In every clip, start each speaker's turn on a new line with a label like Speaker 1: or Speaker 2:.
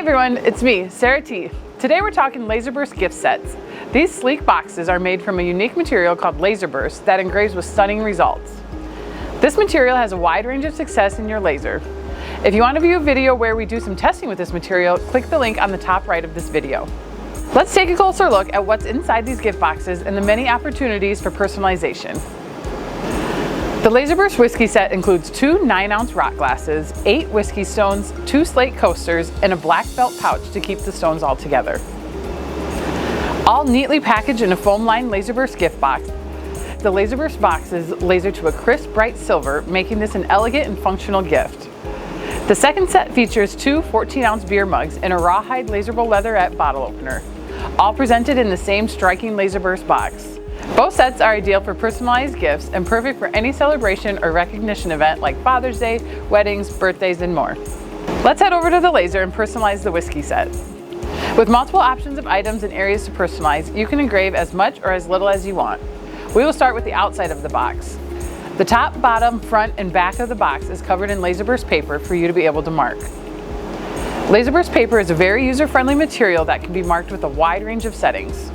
Speaker 1: everyone, it's me, Sara T. Today we're talking LazerBurst Gift Sets. These sleek boxes are made from a unique material called LazerBurst that engraves with stunning results. This material has a wide range of success in your laser. If you want to view a video where we do some testing with this material, click the link on the top right of this video. Let's take a closer look at what's inside these gift boxes and the many opportunities for personalization. The LazerBurst whiskey set includes 2 9-ounce rock glasses, 8 whiskey stones, 2 slate coasters, and a black felt pouch to keep the stones all together. All neatly packaged in a foam-lined LazerBurst gift box. The LazerBurst boxes laser to a crisp, bright silver, making this an elegant and functional gift. The second set features 2 14-ounce beer mugs and a rawhide laserable leatherette bottle opener, all presented in the same striking LazerBurst box. Both sets are ideal for personalized gifts and perfect for any celebration or recognition event like Father's Day, weddings, birthdays, and more. Let's head over to the laser and personalize the whiskey set. With multiple options of items and areas to personalize, you can engrave as much or as little as you want. We will start with the outside of the box. The top, bottom, front, and back of the box is covered in LazerBurst paper for you to be able to mark. LazerBurst paper is a very user-friendly material that can be marked with a wide range of settings.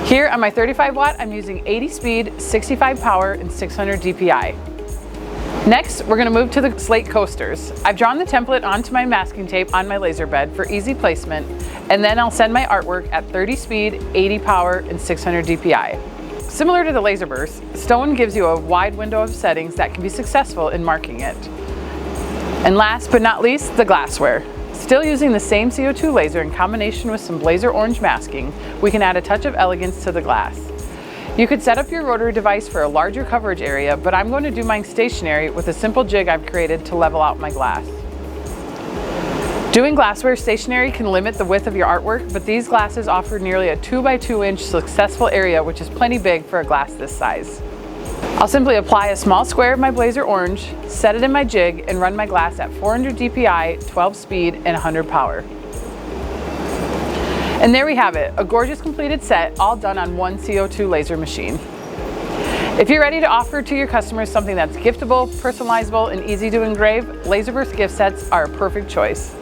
Speaker 1: Here on my 35 watt, I'm using 80 speed, 65 power, and 600 DPI. Next, we're going to move to the slate coasters. I've drawn the template onto my masking tape on my laser bed for easy placement, and then I'll send my artwork at 30 speed, 80 power, and 600 DPI. Similar to the LazerBurst, stone gives you a wide window of settings that can be successful in marking it. And last but not least, the glassware. Still using the same CO2 laser in combination with some blazer orange masking, we can add a touch of elegance to the glass. You could set up your rotary device for a larger coverage area, but I'm going to do mine stationary with a simple jig I've created to level out my glass. Doing glassware stationary can limit the width of your artwork, but these glasses offer nearly a 2 by 2 inch successful area, which is plenty big for a glass this size. I'll simply apply a small square of my blazer orange, set it in my jig, and run my glass at 400 DPI, 12 speed, and 100 power. And there we have it, a gorgeous completed set, all done on one CO2 laser machine. If you're ready to offer to your customers something that's giftable, personalizable, and easy to engrave, LazerBurst gift sets are a perfect choice.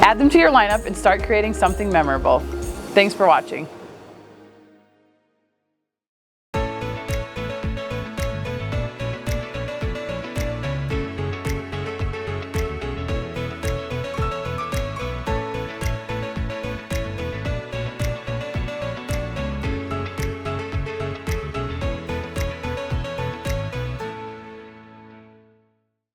Speaker 1: Add them to your lineup and start creating something memorable. Thanks for watching.